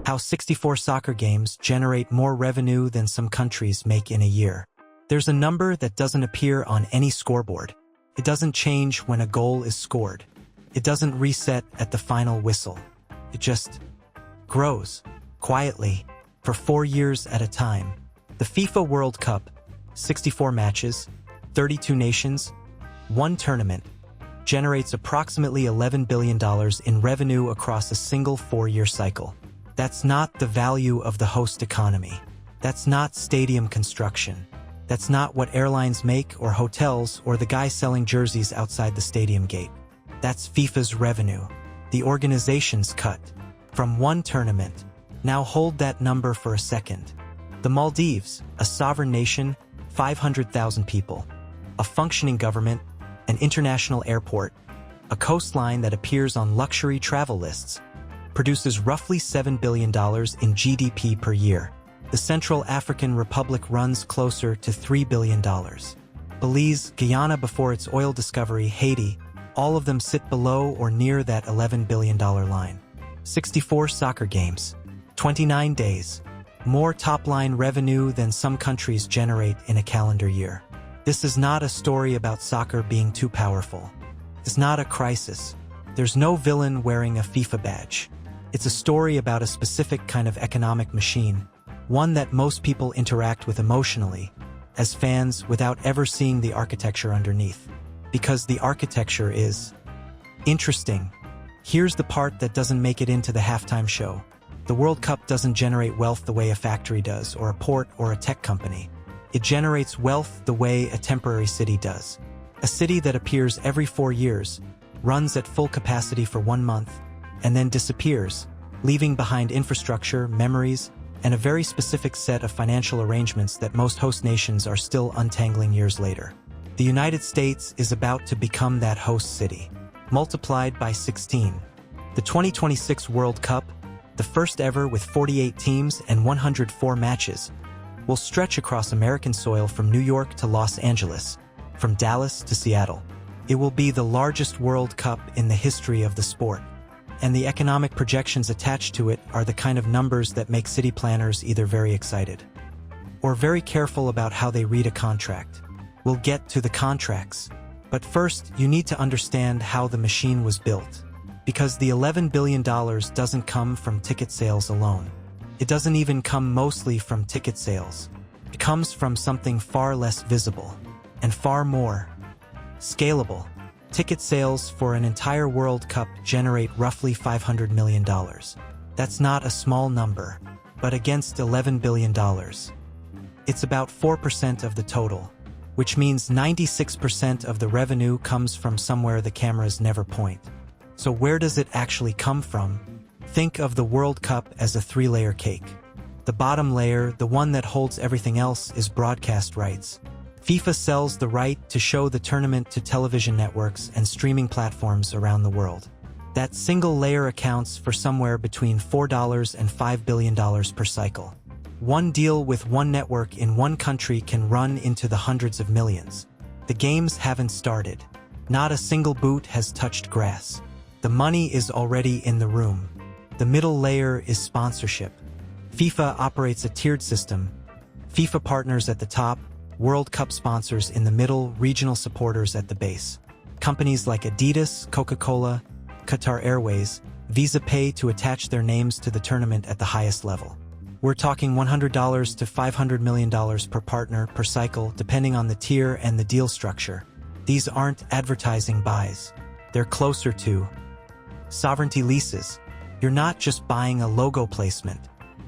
How 64 soccer games generate more revenue than some countries make in a year. There's a number that doesn't appear on any scoreboard. It doesn't change when a goal is scored. It doesn't reset at the final whistle. It just grows, quietly, for 4 years at a time. The FIFA World Cup, 64 matches, 32 nations, 1 tournament, generates approximately $11 billion in revenue across a single 4-year cycle. That's not the value of the host economy. That's not stadium construction. That's not what airlines make or hotels or the guy selling jerseys outside the stadium gate. That's FIFA's revenue, the organization's cut, from 1 tournament. Now hold that number for a second. The Maldives, a sovereign nation, 500,000 people, a functioning government, an international airport, a coastline that appears on luxury travel lists, produces roughly $7 billion in GDP per year. The Central African Republic runs closer to $3 billion. Belize, Guyana before its oil discovery, Haiti, all of them sit below or near that $11 billion line. 64 soccer games, 29 days, more top-line revenue than some countries generate in a calendar year. This is not a story about soccer being too powerful. It's not a crisis. There's no villain wearing a FIFA badge. It's a story about a specific kind of economic machine, one that most people interact with emotionally, as fans without ever seeing the architecture underneath. Because the architecture is interesting. Here's the part that doesn't make it into the halftime show. The World Cup doesn't generate wealth the way a factory does, or a port, or a tech company. It generates wealth the way a temporary city does. A city that appears every 4 years, runs at full capacity for 1 month, and then disappears, leaving behind infrastructure, memories, and a very specific set of financial arrangements that most host nations are still untangling years later. The United States is about to become that host city, multiplied by 16. The 2026 World Cup, the first ever with 48 teams and 104 matches, will stretch across American soil from New York to Los Angeles, from Dallas to Seattle. It will be the largest World Cup in the history of the sport. And the economic projections attached to it are the kind of numbers that make city planners either very excited or very careful about how they read a contract. We'll get to the contracts. But first, you need to understand how the machine was built. Because the $11 billion doesn't come from ticket sales alone. It doesn't even come mostly from ticket sales. It comes from something far less visible and far more scalable. Ticket sales for an entire World Cup generate roughly $500 million. That's not a small number, but against $11 billion, it's about 4% of the total, which means 96% of the revenue comes from somewhere the cameras never point. So where does it actually come from? Think of the World Cup as a 3-layer cake. The bottom layer, the one that holds everything else, is broadcast rights. FIFA sells the right to show the tournament to television networks and streaming platforms around the world. That single layer accounts for somewhere between $4 and $5 billion per cycle. One deal with one network in one country can run into the hundreds of millions. The games haven't started. Not a single boot has touched grass. The money is already in the room. The middle layer is sponsorship. FIFA operates a tiered system. FIFA partners at the top, World Cup sponsors in the middle, regional supporters at the base. Companies like Adidas, Coca-Cola, Qatar Airways, Visa pay to attach their names to the tournament at the highest level. We're talking $100 to $500 million per partner per cycle, depending on the tier and the deal structure. These aren't advertising buys. They're closer to sovereignty leases. You're not just buying a logo placement.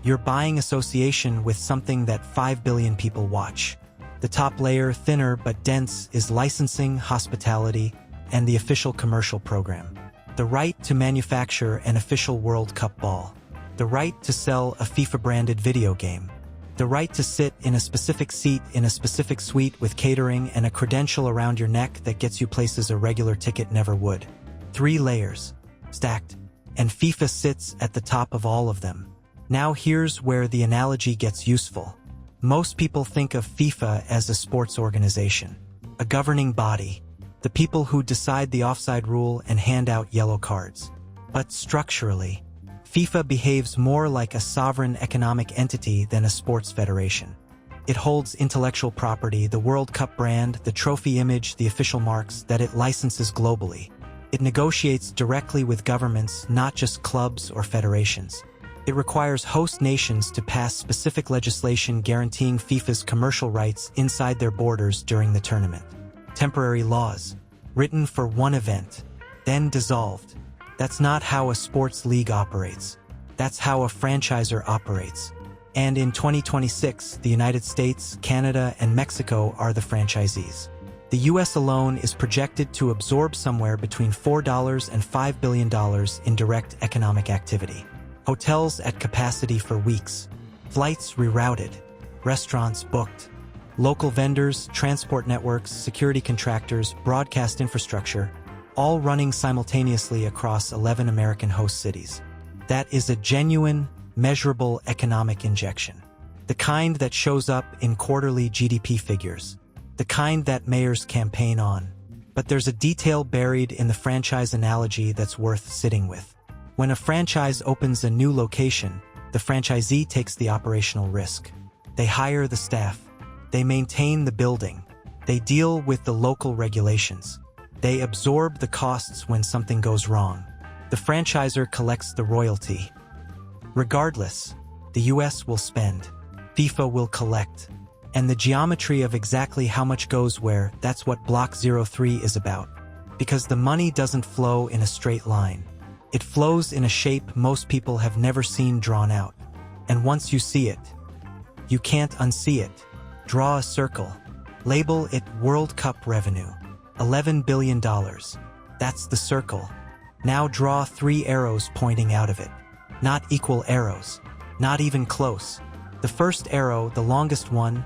You're buying association with something that 5 billion people watch. The top layer, thinner but dense, is licensing, hospitality, and the official commercial program. The right to manufacture an official World Cup ball. The right to sell a FIFA-branded video game. The right to sit in a specific seat in a specific suite with catering and a credential around your neck that gets you places a regular ticket never would. 3 layers, stacked, and FIFA sits at the top of all of them. Now here's where the analogy gets useful. Most people think of FIFA as a sports organization, a governing body, the people who decide the offside rule and hand out yellow cards. But structurally, FIFA behaves more like a sovereign economic entity than a sports federation. It holds intellectual property, the World Cup brand, the trophy image, the official marks that it licenses globally. It negotiates directly with governments, not just clubs or federations. It requires host nations to pass specific legislation guaranteeing FIFA's commercial rights inside their borders during the tournament. Temporary laws, written for one event, then dissolved. That's not how a sports league operates. That's how a franchisor operates. And in 2026, the United States, Canada, and Mexico are the franchisees. The US alone is projected to absorb somewhere between $4 and $5 billion in direct economic activity. Hotels at capacity for weeks, flights rerouted, restaurants booked, local vendors, transport networks, security contractors, broadcast infrastructure, all running simultaneously across 11 American host cities. That is a genuine, measurable economic injection. The kind that shows up in quarterly GDP figures. The kind that mayors campaign on. But there's a detail buried in the franchise analogy that's worth sitting with. When a franchise opens a new location, the franchisee takes the operational risk. They hire the staff. They maintain the building. They deal with the local regulations. They absorb the costs when something goes wrong. The franchisor collects the royalty. Regardless, the US will spend. FIFA will collect. And the geometry of exactly how much goes where, that's what Block 03 is about. Because the money doesn't flow in a straight line. It flows in a shape most people have never seen drawn out. And once you see it, you can't unsee it. Draw a circle. Label it World Cup revenue. $11 billion. That's the circle. Now draw 3 arrows pointing out of it. Not equal arrows. Not even close. The first arrow, the longest one,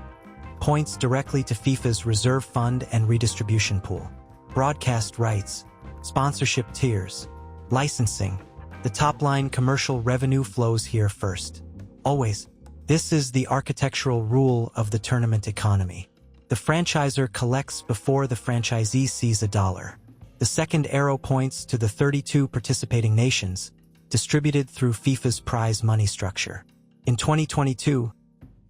points directly to FIFA's reserve fund and redistribution pool. Broadcast rights, sponsorship tiers, licensing. The top-line commercial revenue flows here first. Always. This is the architectural rule of the tournament economy. The franchisor collects before the franchisee sees a dollar. The second arrow points to the 32 participating nations, distributed through FIFA's prize money structure. In 2022,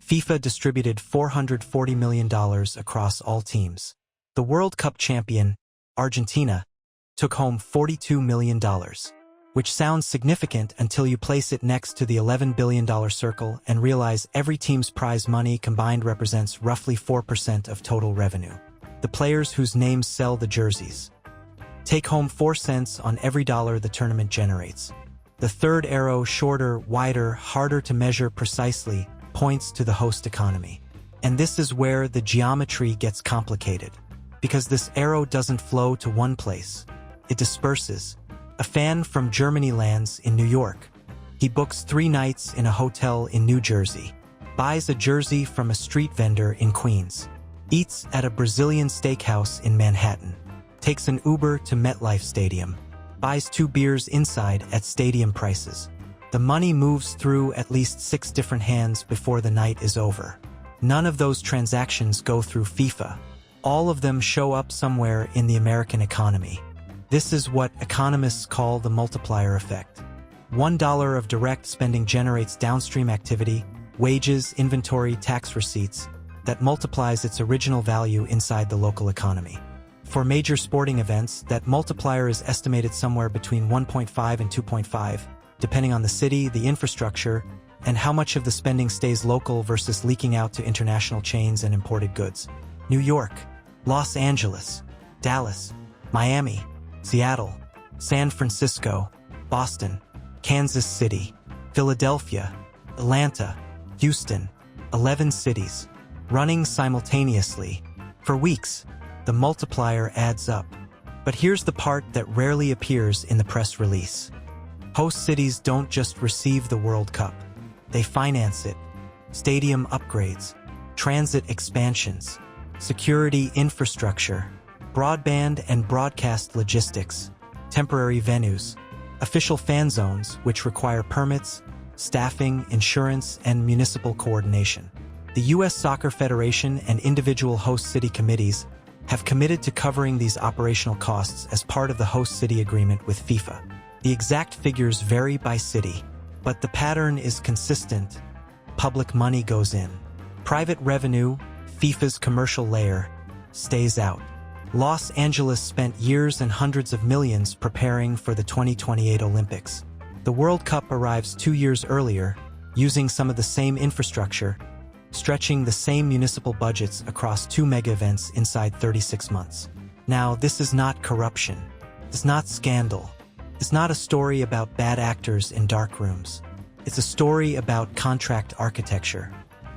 FIFA distributed $440 million across all teams. The World Cup champion, Argentina, took home $42 million, which sounds significant until you place it next to the $11 billion circle and realize every team's prize money combined represents roughly 4% of total revenue. The players whose names sell the jerseys take home 4 cents on every dollar the tournament generates. The third arrow, shorter, wider, harder to measure precisely, points to the host economy. And this is where the geometry gets complicated, because this arrow doesn't flow to one place. It disperses. A fan from Germany lands in New York. He books 3 nights in a hotel in New Jersey, buys a jersey from a street vendor in Queens, eats at a Brazilian steakhouse in Manhattan, takes an Uber to MetLife Stadium, buys 2 beers inside at stadium prices. The money moves through at least 6 different hands before the night is over. None of those transactions go through FIFA. All of them show up somewhere in the American economy. This is what economists call the multiplier effect. $1 of direct spending generates downstream activity, wages, inventory, tax receipts, that multiplies its original value inside the local economy. For major sporting events, that multiplier is estimated somewhere between 1.5 and 2.5, depending on the city, the infrastructure, and how much of the spending stays local versus leaking out to international chains and imported goods. New York, Los Angeles, Dallas, Miami, Seattle, San Francisco, Boston, Kansas City, Philadelphia, Atlanta, Houston, 11 cities, running simultaneously. For weeks, the multiplier adds up. But here's the part that rarely appears in the press release. Host cities don't just receive the World Cup. They finance it. Stadium upgrades, transit expansions, security infrastructure, broadband and broadcast logistics, temporary venues, official fan zones which require permits, staffing, insurance, and municipal coordination. The U.S. Soccer Federation and individual host city committees have committed to covering these operational costs as part of the host city agreement with FIFA. The exact figures vary by city, But the pattern is consistent. Public money goes in. Private revenue, FIFA's commercial layer, stays out. Los Angeles spent years and hundreds of millions preparing for the 2028 Olympics. The World Cup arrives 2 years earlier, using some of the same infrastructure, stretching the same municipal budgets across 2 mega events inside 36 months. Now, this is not corruption. It's not scandal. It's not a story about bad actors in dark rooms. It's a story about contract architecture.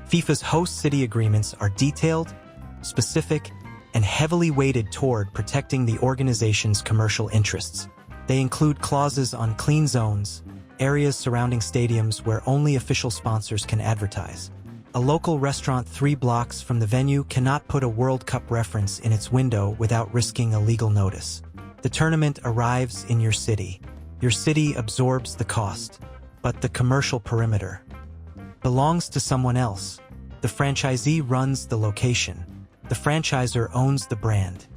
FIFA's host city agreements are detailed, specific, and heavily weighted toward protecting the organization's commercial interests. They include clauses on clean zones, areas surrounding stadiums where only official sponsors can advertise. A local restaurant 3 blocks from the venue cannot put a World Cup reference in its window without risking a legal notice. The tournament arrives in your city. Your city absorbs the cost, but the commercial perimeter belongs to someone else. The franchisee runs the location. The franchisor owns the brand.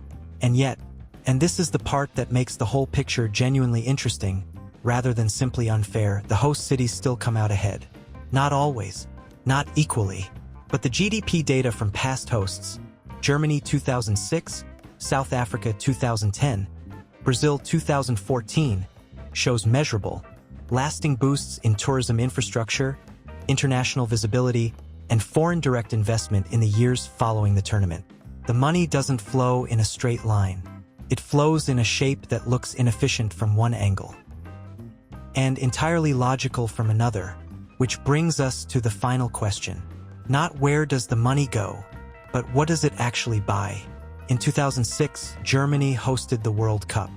And yet, and this is the part that makes the whole picture genuinely interesting, rather than simply unfair, the host cities still come out ahead. Not always, not equally, but the GDP data from past hosts, Germany 2006, South Africa 2010, Brazil 2014, shows measurable, lasting boosts in tourism infrastructure, international visibility, and foreign direct investment in the years following the tournament. The money doesn't flow in a straight line. It flows in a shape that looks inefficient from one angle and entirely logical from another, which brings us to the final question. Not where does the money go, but what does it actually buy? In 2006, Germany hosted the World Cup.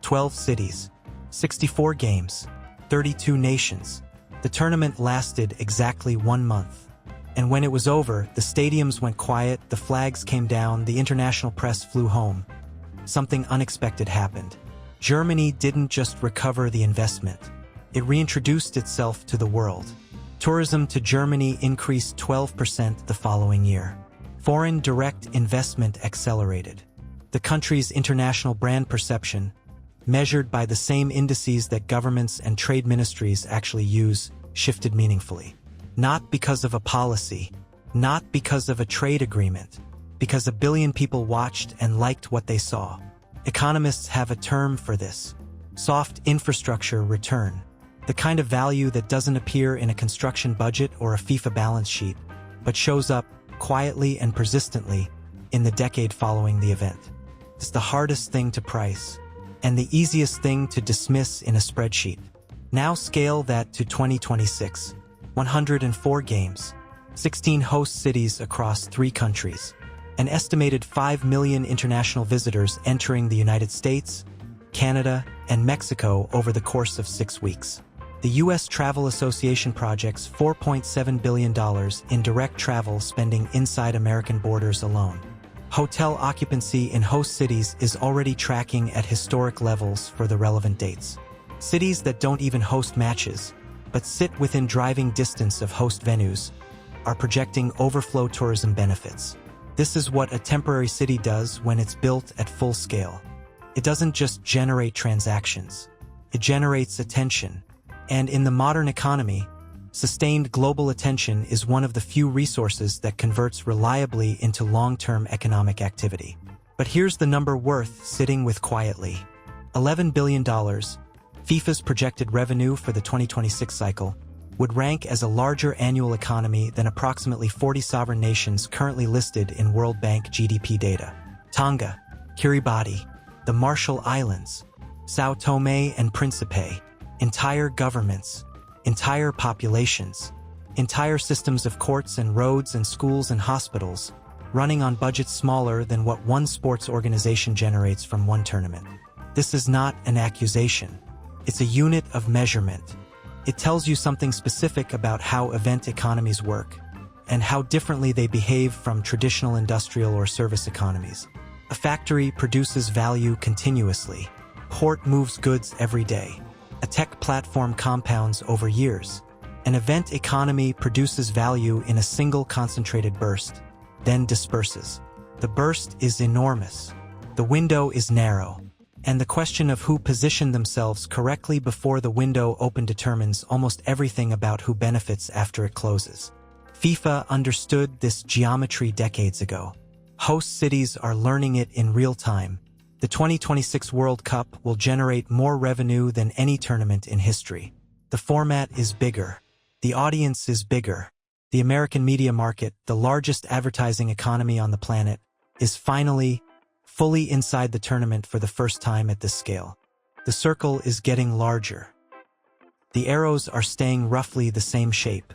12 cities, 64 games, 32 nations. The tournament lasted exactly 1 month. And when it was over, the stadiums went quiet, the flags came down, the international press flew home. Something unexpected happened. Germany didn't just recover the investment. It reintroduced itself to the world. Tourism to Germany increased 12% the following year. Foreign direct investment accelerated. The country's international brand perception, measured by the same indices that governments and trade ministries actually use, shifted meaningfully. Not because of a policy, not because of a trade agreement, because 1 billion people watched and liked what they saw. Economists have a term for this: soft infrastructure return, the kind of value that doesn't appear in a construction budget or a FIFA balance sheet, but shows up quietly and persistently in the decade following the event. It's the hardest thing to price, and the easiest thing to dismiss in a spreadsheet. Now scale that to 2026. 104 games, 16 host cities across 3 countries, an estimated 5 million international visitors entering the United States, Canada, and Mexico over the course of 6 weeks. The U.S. Travel Association projects $4.7 billion in direct travel spending inside American borders alone. Hotel occupancy in host cities is already tracking at historic levels for the relevant dates. Cities that don't even host matches, but sit within driving distance of host venues, are projecting overflow tourism benefits. This is what a temporary city does when it's built at full scale. It doesn't just generate transactions. It generates attention. And in the modern economy, sustained global attention is one of the few resources that converts reliably into long-term economic activity. But here's the number worth sitting with quietly. $11 billion. FIFA's projected revenue for the 2026 cycle would rank as a larger annual economy than approximately 40 sovereign nations currently listed in World Bank GDP data. Tonga, Kiribati, the Marshall Islands, Sao Tome and Principe, entire governments, entire populations, entire systems of courts and roads and schools and hospitals, running on budgets smaller than what one sports organization generates from one tournament. This is not an accusation. It's a unit of measurement. It tells you something specific about how event economies work and how differently they behave from traditional industrial or service economies. A factory produces value continuously. Port moves goods every day. A tech platform compounds over years. An event economy produces value in a single concentrated burst, then disperses. The burst is enormous. The window is narrow. And the question of who positioned themselves correctly before the window opened determines almost everything about who benefits after it closes. FIFA understood this geometry decades ago. Host cities are learning it in real time. The 2026 World Cup will generate more revenue than any tournament in history. The format is bigger. The audience is bigger. The American media market, the largest advertising economy on the planet, is finally fully inside the tournament for the first time at this scale. The circle is getting larger. The arrows are staying roughly the same shape.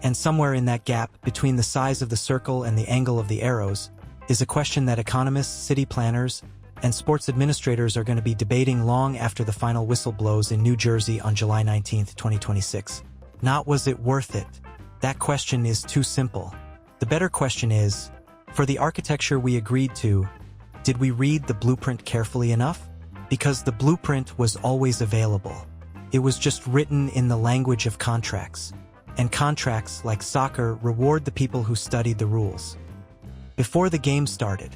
And somewhere in that gap between the size of the circle and the angle of the arrows is a question that economists, city planners, and sports administrators are going to be debating long after the final whistle blows in New Jersey on July 19, 2026. Not was it worth it? That question is too simple. The better question is, for the architecture we agreed to, did we read the blueprint carefully enough? Because the blueprint was always available. It was just written in the language of contracts. And contracts, like soccer, reward the people who studied the rules. Before the game started,